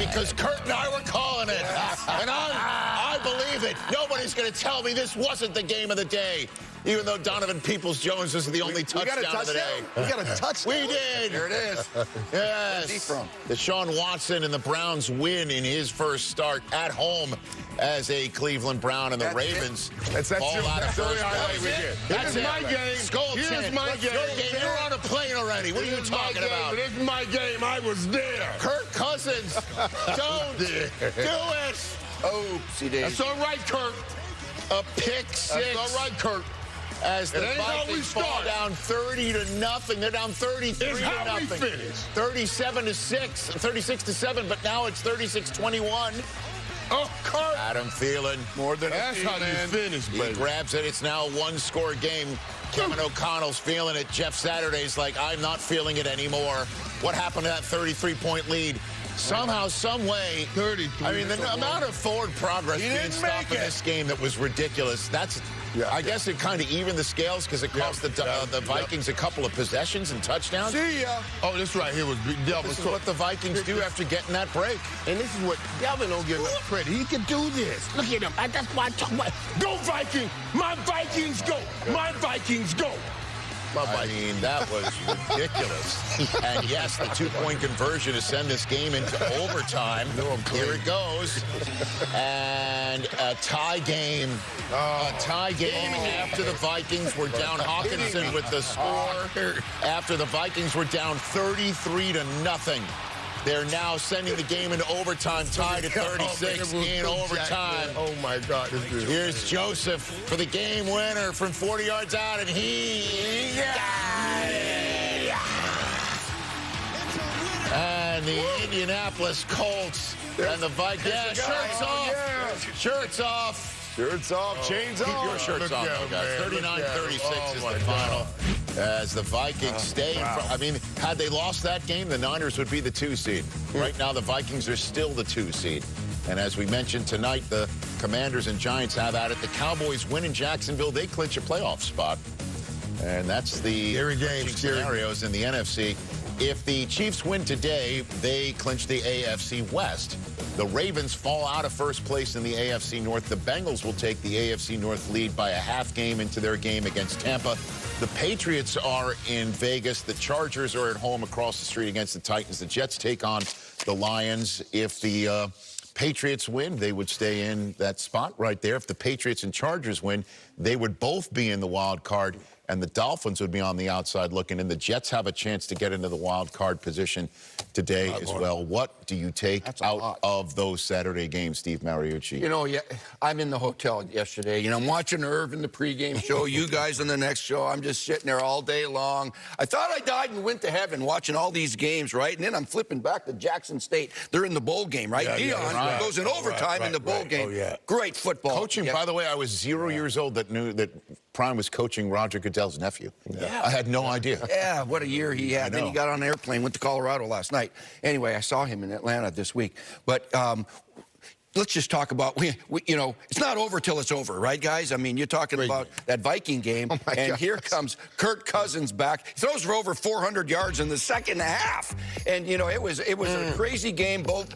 because Kurt and I were calling it. And I believe it. Nobody's going to tell me this wasn't the game of the day. Even though Donovan Peoples-Jones was the only touchdown of the day. We got a touchdown. We did. There it is. Yes. Where's he from? Deshaun Watson and the Browns win in his first start at home as a Cleveland Brown, and the Ravens fall out of first place. That's my game. Here's my game. Your game. You're on a plane already. What are you talking about? This is my game. I was there. Kirk Cousins, don't do it. Oopsie daisy. That's all right, Kirk. A pick six. That's all right, Kirk. As the Vikings fall down 30-0. They're down 33-0. 36-7, but now it's 36-21. Oh, Kirk. Adam Thielen. More than that's how you finish, baby. He grabs it. It's now a one-score game. Kevin O'Connell's feeling it. Jeff Saturday's like, I'm not feeling it anymore. What happened to that 33-point lead? Somehow, some way, I mean, the amount of forward progress being stopped in this game that was ridiculous. That's, I guess it kind of evened the scales because it cost the Vikings a couple of possessions and touchdowns. See ya. Oh, this right here was Delvin. This is what the Vikings do after getting that break. And this is what Delvin don't get enough credit. He can do this. Look at him. That's why I talk about. Go Vikings! My Vikings go! My Vikings go! I mean, that was ridiculous. And yes, the two-point conversion to send this game into overtime. Here it goes. And a tie game. A tie game after the Vikings were down. Hawkinson with the score. After the Vikings were down 33-0. They're now sending the game into overtime, tied at 36 in overtime. Oh, my God. Here's Joseph for the game winner from 40 yards out, and he got it. And the Indianapolis Colts and the Vikings. Yeah, shirts off. Shirts off. Shirts off, chains off. Keep your shirts on, though, guys. 39-36 is the final. As the Vikings stay in front. I mean, had they lost that game, the Niners would be the 2 seed. Right now, the Vikings are still the 2 seed. And as we mentioned tonight, the Commanders and Giants have at it. The Cowboys win in Jacksonville. They clinch a playoff spot. And that's the scenarios in the NFC. If the Chiefs win today, they clinch the AFC West. The Ravens fall out of first place in the AFC North. The Bengals will take the AFC North lead by a half game into their game against Tampa. The Patriots are in Vegas. The Chargers are at home across the street against the Titans. The Jets take on the Lions. If the Patriots win, they would stay in that spot right there. If the Patriots and Chargers win, they would both be in the wild card, and the Dolphins would be on the outside looking in. The Jets have a chance to get into the wild card position today as well. What do you take out of those Saturday games, Steve Mariucci? You know, I'm in the hotel yesterday. You know, I'm watching Irvin, the pregame show, you guys on the next show. I'm just sitting there all day long. I thought I died and went to heaven watching all these games, right? And then I'm flipping back to Jackson State. They're in the bowl game, right? Dion goes in overtime in the bowl game. Oh, yeah. Great football. Coaching, by the way, I was 0 years old that knew that Prime was coaching Roger Goodell's nephew. I had no idea. Yeah, what a year he had. Then he got on an airplane, went to Colorado last night. Anyway, I saw him in Atlanta this week. But let's just talk about, you know, it's not over till it's over, right, guys? I mean, you're talking about that Viking game, and here comes Kirk Cousins back. He throws for over 400 yards in the second half. And, you know, it was a crazy game, both,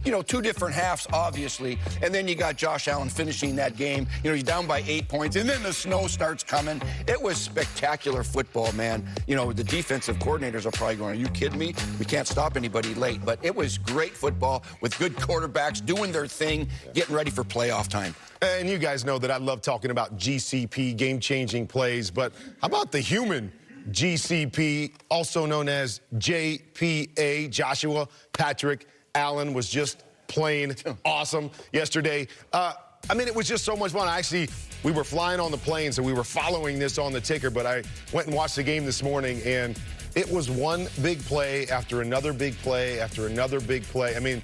you know, 2 different halves, obviously. And then you got Josh Allen finishing that game. You know, he's down by 8 points, and then the snow starts coming. It was spectacular football, man. You know, the defensive coordinators are probably going, are you kidding me? We can't stop anybody late. But it was great football with good quarterbacks doing their thing, getting ready for playoff time. And you guys know that I love talking about GCP, game-changing plays. But how about the human GCP, also known as JPA, Joshua Patrick Allen, was just plain awesome yesterday. I mean, it was just so much fun. Actually, we were flying on the plane, so we were following this on the ticker, but I went and watched the game this morning, and it was one big play after another big play after another big play. I mean,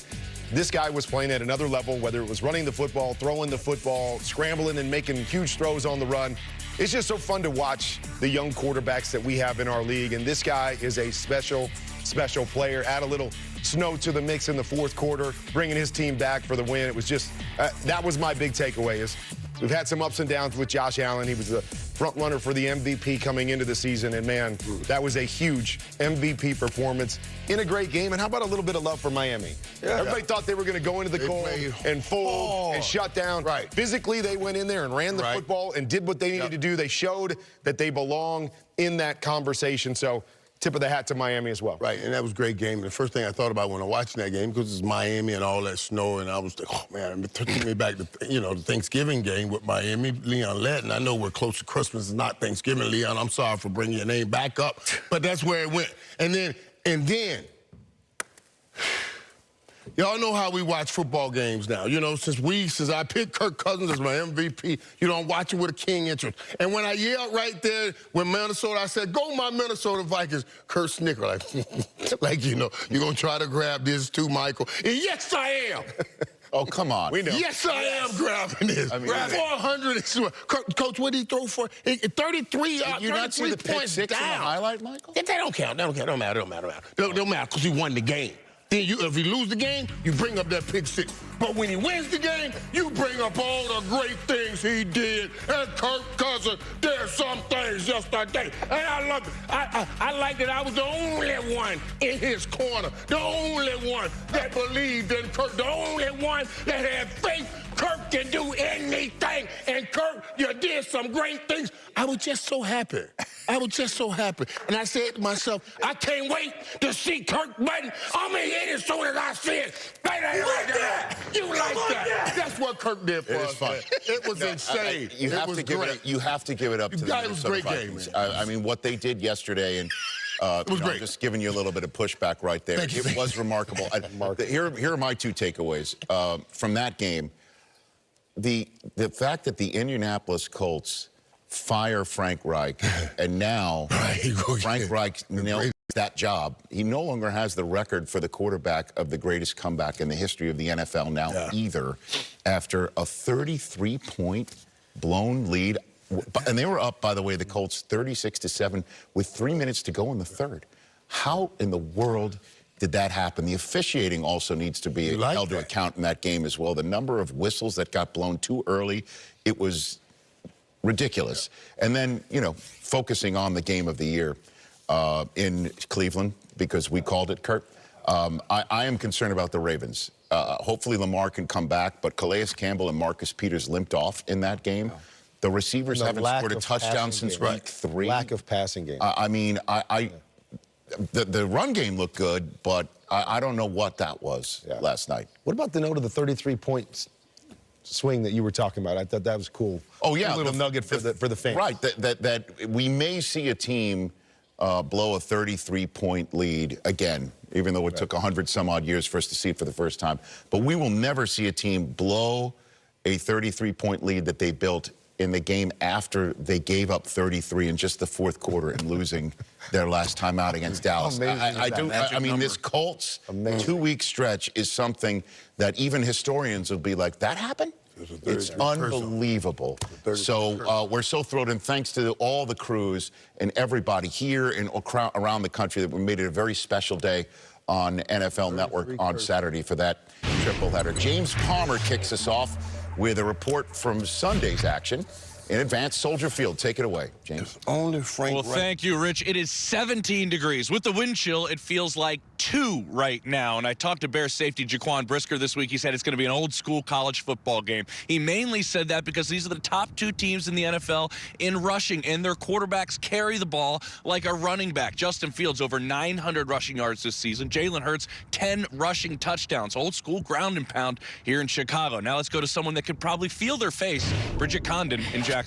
this guy was playing at another level, whether it was running the football, throwing the football, scrambling and making huge throws on the run. It's just so fun to watch the young quarterbacks that we have in our league, and this guy is a special player. Add a little snow to the mix in the fourth quarter, bringing his team back for the win. It was just, that was my big takeaway. Is we've had some ups and downs with Josh Allen. He was front runner for the MVP coming into the season. And, man, that was a huge MVP performance in a great game. And how about a little bit of love for Miami? Everybody thought they were going to go into the cold and fold and shut down. Right. Physically, they went in there and ran the football and did what they needed to do. They showed that they belong in that conversation. So, tip of the hat to Miami as well. Right, and that was a great game. And the first thing I thought about when I was watching that game, because it's Miami and all that snow, and I was like, oh, man, it took me back to, the Thanksgiving game with Miami, Leon led. And I know we're close to Christmas. It's not Thanksgiving, Leon. I'm sorry for bringing your name back up. But that's where it went. And then, y'all know how we watch football games now. Since I picked Kirk Cousins as my MVP, I'm watching with a keen interest. And when I yelled right there when Minnesota, I said, go my Minnesota Vikings, Kurt snickered you're going to try to grab this too, Michael. And yes, I am. Oh, come on. We know. Yes, I am grabbing this. I mean, 400. Coach, what did he throw for? 33 Did you not see the pick six in the highlight, Michael? They don't count. They don't count. Don't matter. Don't matter because he won the game. Then if you lose the game, you bring up that pick six. But when he wins the game, you bring up all the great things he did. And Kirk Cousins did some things yesterday. And I love it. I like that I was the only one in his corner. The only one that believed in Kirk. The only one that had faith Kirk can do anything. And Kirk, you did some great things. I was just so happy. And I said to myself, I can't wait to see Kirk Button. I'm going to hit it as soon as I see it. You like that. That's what Kirk did for us. Fun. It was insane. You have to give it up to the Minnesota Vikings. I mean, what they did yesterday, and it was great. I'm just giving you a little bit of pushback right there. It was remarkable. Here are my two takeaways from that game. The fact that the Indianapolis Colts fire Frank Reich, and now Frank Reich nails that job. He no longer has the record for the quarterback of the greatest comeback in the history of the NFL now either, after a 33-point blown lead. And they were up, by the way, the Colts 36-7 with 3 minutes to go in the third. How in the world did that happen? The officiating also needs to be held to account in that game as well. The number of whistles that got blown too early, it was ridiculous. And then, focusing on the game of the year in Cleveland, because we called it, Kurt, I am concerned about the Ravens. Hopefully Lamar can come back, but Calais Campbell and Marcus Peters limped off in that game. The receivers haven't scored a touchdown since week 3. Lack of passing game. I mean, the run game looked good, but I don't know what that was last night. What about the note of the 33-point swing that you were talking about? I thought that was cool. Oh, yeah. A little nugget for the fans. Right, that we may see a team blow a 33-point lead again, even though it took 100-some-odd years for us to see it for the first time. But we will never see a team blow a 33-point lead that they built in the game after they gave up 33 in just the fourth quarter and losing their last time out against Dallas. I mean, this Colts 2-week stretch is something that even historians will be like, that happened? It's unbelievable. So we're so thrilled, and thanks to all the crews and everybody here and around the country that we made it a very special day on NFL Network on Saturday for that triple header. James Palmer kicks us off with a report from Sunday's action. In advance, Soldier Field. Take it away, James. Only Frank Well, thank you, Rich. It is 17 degrees. With the wind chill, it feels like 2 right now. And I talked to Bears safety Jaquan Brisker this week. He said it's going to be an old-school college football game. He mainly said that because these are the top 2 teams in the NFL in rushing, and their quarterbacks carry the ball like a running back. Justin Fields, over 900 rushing yards this season. Jalen Hurts, 10 rushing touchdowns. Old-school ground and pound here in Chicago. Now let's go to someone that could probably feel their face, Bridget Condon in Jacksonville.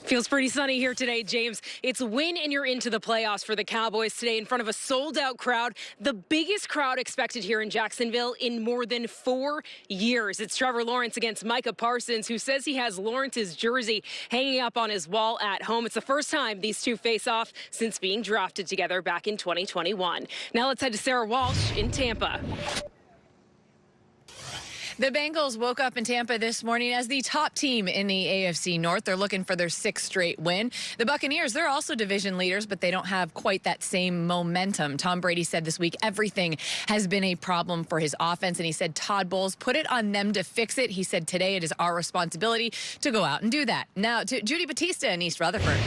Feels pretty sunny here today, James. It's win and you're into the playoffs for the Cowboys today in front of a sold-out crowd. The biggest crowd expected here in Jacksonville in more than 4 years. It's Trevor Lawrence against Micah Parsons, who says he has Lawrence's jersey hanging up on his wall at home. It's the first time these two face off since being drafted together back in 2021. Now let's head to Sarah Walsh in Tampa. The Bengals woke up in Tampa this morning as the top team in the AFC North. They're looking for their 6th straight win. The Buccaneers, they're also division leaders, but they don't have quite that same momentum. Tom Brady said this week everything has been a problem for his offense, and he said Todd Bowles put it on them to fix it. He said today it is our responsibility to go out and do that. Now to Judy Batista in East Rutherford.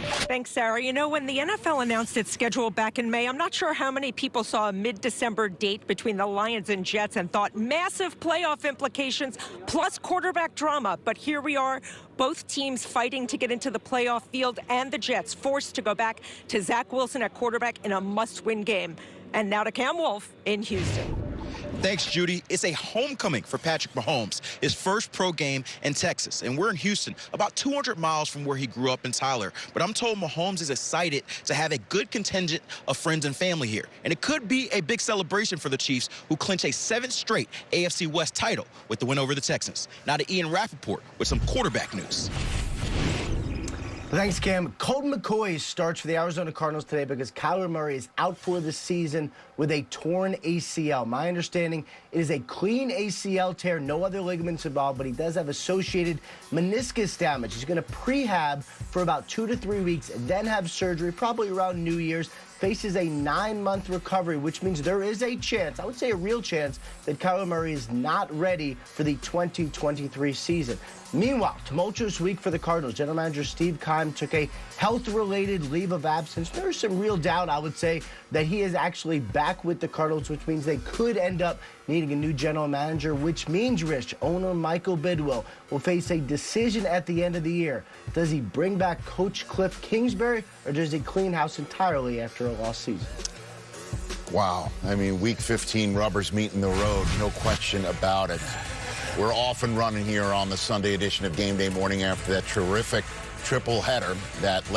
Thanks, Sarah. You know, when the NFL announced its schedule back in May, I'm not sure how many people saw a mid-December date between the Lions and Jets and thought massive playoff implications plus quarterback drama. But here we are, both teams fighting to get into the playoff field, and the Jets forced to go back to Zach Wilson at quarterback in a must-win game. And now to Cam Wolfe in Houston. Thanks, Judy. It's a homecoming for Patrick Mahomes, his first pro game in Texas. And we're in Houston, about 200 miles from where he grew up in Tyler. But I'm told Mahomes is excited to have a good contingent of friends and family here. And it could be a big celebration for the Chiefs, who clinch a 7th straight AFC West title with the win over the Texans. Now to Ian Rappaport with some quarterback news. Thanks, Cam. Colton McCoy starts for the Arizona Cardinals today because Kyler Murray is out for the season with a torn ACL. My understanding, it is a clean ACL tear, no other ligaments involved, but he does have associated meniscus damage. He's going to prehab for about 2 to 3 weeks and then have surgery, probably around New Year's. Faces a 9-month recovery, which means there is a chance, I would say a real chance, that Kyler Murray is not ready for the 2023 season. Meanwhile, tumultuous week for the Cardinals. General Manager Steve Keim took a health-related leave of absence. There's some real doubt, I would say, that he is actually back with the Cardinals, which means they could end up needing a new general manager, which means, Rich, owner Michael Bidwill will face a decision at the end of the year. Does he bring back Coach Cliff Kingsbury, or does he clean house entirely after a lost season? Wow. I mean, week 15, rubbers meeting the road, no question about it. We're off and running here on the Sunday edition of Game Day Morning after that terrific triple header that left